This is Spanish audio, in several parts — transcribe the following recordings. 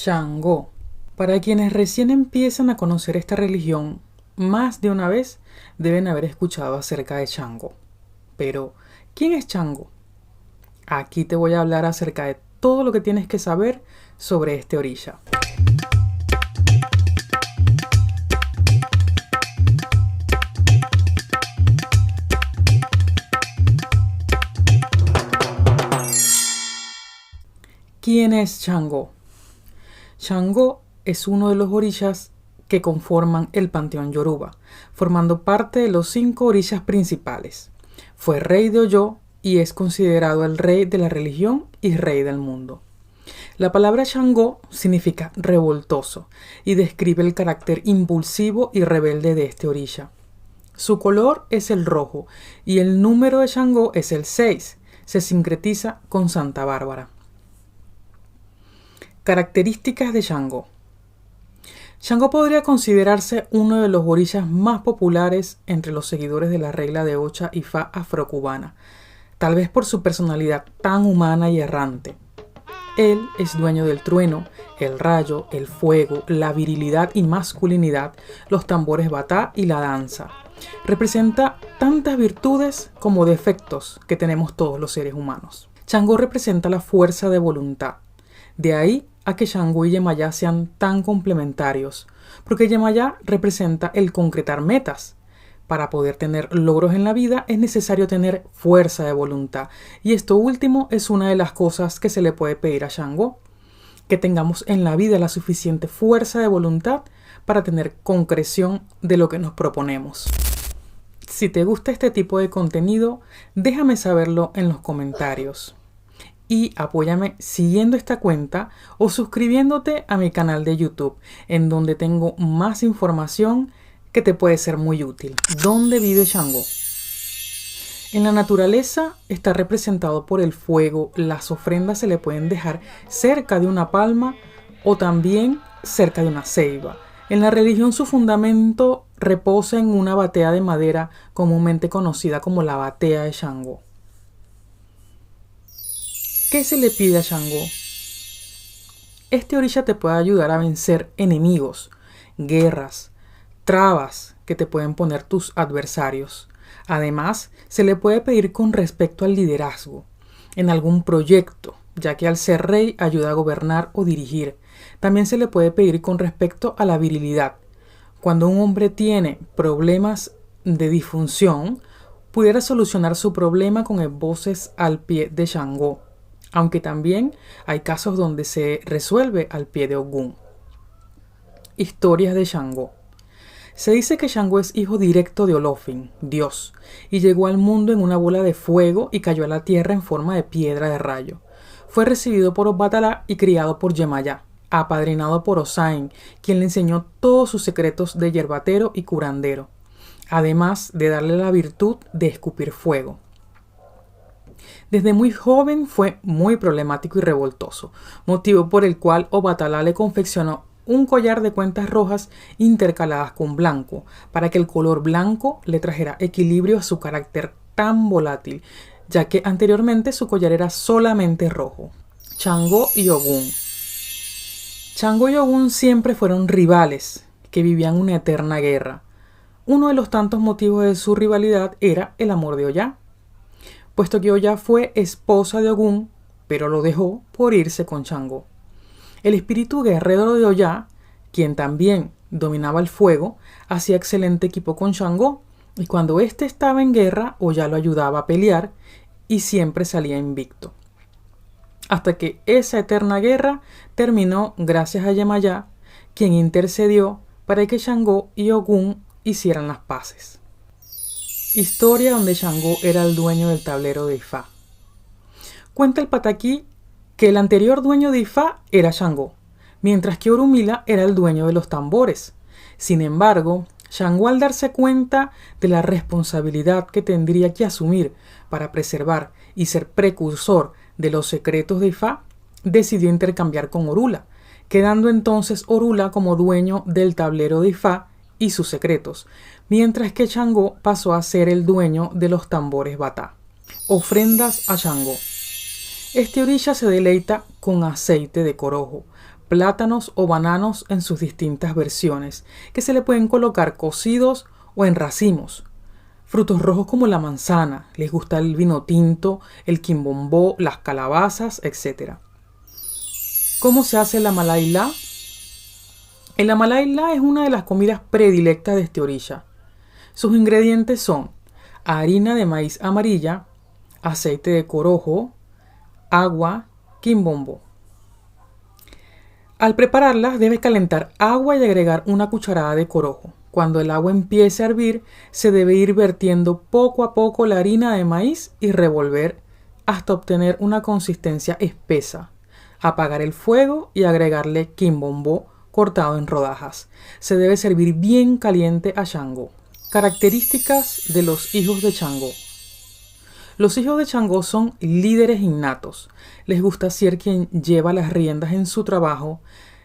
Changó. Para quienes recién empiezan a conocer esta religión, más de una vez deben haber escuchado acerca de Changó. Pero, ¿quién es Changó? Aquí te voy a hablar acerca de todo lo que tienes que saber sobre este orilla. ¿Quién es Changó? Changó es uno de los orillas que conforman el panteón Yoruba, formando parte de los 5 orillas principales. Fue rey de Oyo y es considerado el rey de la religión y rey del mundo. La palabra Changó significa revoltoso y describe el carácter impulsivo y rebelde de este orilla. Su color es el rojo y el número de Changó es el 6. Se sincretiza con Santa Bárbara. Características de Changó. Changó podría considerarse uno de los orillas más populares entre los seguidores de la regla de Ocha y Fa afrocubana, tal vez por su personalidad tan humana y errante. Él es dueño del trueno, el rayo, el fuego, la virilidad y masculinidad, los tambores batá y la danza. Representa tantas virtudes como defectos que tenemos todos los seres humanos. Changó representa la fuerza de voluntad. De ahí a que Changó y Yemayá sean tan complementarios, porque Yemayá representa el concretar metas. Para poder tener logros en la vida es necesario tener fuerza de voluntad, y esto último es una de las cosas que se le puede pedir a Changó, que tengamos en la vida la suficiente fuerza de voluntad para tener concreción de lo que nos proponemos. Si te gusta este tipo de contenido, déjame saberlo en los comentarios. Y apóyame siguiendo esta cuenta o suscribiéndote a mi canal de YouTube, en donde tengo más información que te puede ser muy útil. ¿Dónde vive Changó? En la naturaleza está representado por el fuego. Las ofrendas se le pueden dejar cerca de una palma o también cerca de una ceiba. En la religión su fundamento reposa en una batea de madera comúnmente conocida como la batea de Changó. ¿Qué se le pide a Changó? Este orilla te puede ayudar a vencer enemigos, guerras, trabas que te pueden poner tus adversarios. Además, se le puede pedir con respecto al liderazgo en algún proyecto, ya que al ser rey ayuda a gobernar o dirigir. También se le puede pedir con respecto a la virilidad. Cuando un hombre tiene problemas de disfunción, pudiera solucionar su problema con esvoces al pie de Changó, aunque también hay casos donde se resuelve al pie de Ogún. Historias de Changó. Se dice que Changó es hijo directo de Olofin, Dios, y llegó al mundo en una bola de fuego y cayó a la tierra en forma de piedra de rayo. Fue recibido por Obatalá y criado por Yemayá, apadrinado por Osain, quien le enseñó todos sus secretos de yerbatero y curandero, además de darle la virtud de escupir fuego. Desde muy joven fue muy problemático y revoltoso, motivo por el cual Obatalá le confeccionó un collar de cuentas rojas intercaladas con blanco, para que el color blanco le trajera equilibrio a su carácter tan volátil, ya que anteriormente su collar era solamente rojo. Changó y Ogún. Changó y Ogún siempre fueron rivales, que vivían una eterna guerra. Uno de los tantos motivos de su rivalidad era el amor de Oyá, puesto que Oyá fue esposa de Ogún, pero lo dejó por irse con Changó. El espíritu guerrero de Oyá, quien también dominaba el fuego, hacía excelente equipo con Changó, y cuando éste estaba en guerra, Oyá lo ayudaba a pelear y siempre salía invicto. Hasta que esa eterna guerra terminó gracias a Yemayá, quien intercedió para que Changó y Ogún hicieran las paces. Historia donde Changó era el dueño del tablero de Ifá. Cuenta el pataquí que el anterior dueño de Ifá era Changó, mientras que Orumila era el dueño de los tambores. Sin embargo, Changó, al darse cuenta de la responsabilidad que tendría que asumir para preservar y ser precursor de los secretos de Ifá, decidió intercambiar con Orula, quedando entonces Orula como dueño del tablero de Ifá y sus secretos, mientras que Changó pasó a ser el dueño de los tambores batá. Ofrendas a Changó. Este orilla se deleita con aceite de corojo, plátanos o bananos en sus distintas versiones, que se le pueden colocar cocidos o en racimos. Frutos rojos como la manzana, les gusta el vino tinto, el quimbombó, las calabazas, etc. ¿Cómo se hace la malai la? El malai la es una de las comidas predilectas de este orilla. Sus ingredientes son harina de maíz amarilla, aceite de corojo, agua, quimbombó. Al prepararlas debes calentar agua y agregar una cucharada de corojo. Cuando el agua empiece a hervir, se debe ir vertiendo poco a poco la harina de maíz y revolver hasta obtener una consistencia espesa. Apagar el fuego y agregarle quimbombó cortado en rodajas. Se debe servir bien caliente a Shango. Características de los hijos de Shango. Los hijos de Shango son líderes innatos. Les gusta ser quien lleva las riendas en su trabajo,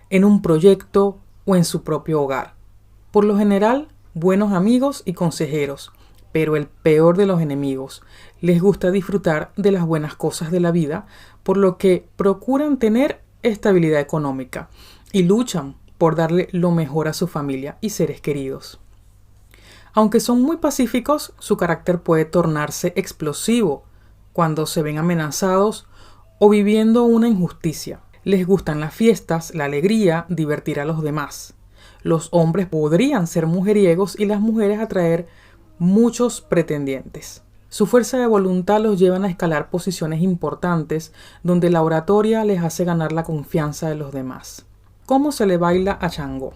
en un proyecto o en su propio hogar. Por lo general, buenos amigos y consejeros, pero el peor de los enemigos. Les gusta disfrutar de las buenas cosas de la vida, por lo que procuran tener estabilidad económica y luchan por darle lo mejor a su familia y seres queridos. Aunque son muy pacíficos, su carácter puede tornarse explosivo cuando se ven amenazados o viviendo una injusticia. Les gustan las fiestas, la alegría, divertir a los demás. Los hombres podrían ser mujeriegos y las mujeres atraer muchos pretendientes. Su fuerza de voluntad los lleva a escalar posiciones importantes donde la oratoria les hace ganar la confianza de los demás. ¿Cómo se le baila a Shango?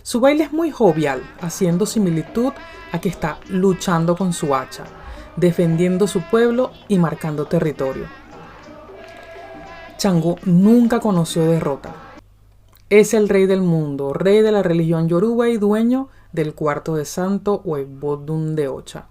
Su baile es muy jovial, haciendo similitud a que está luchando con su hacha, defendiendo su pueblo y marcando territorio. Shango nunca conoció derrota. Es el rey del mundo, rey de la religión yoruba y dueño del cuarto de santo o Ebodun de Ocha.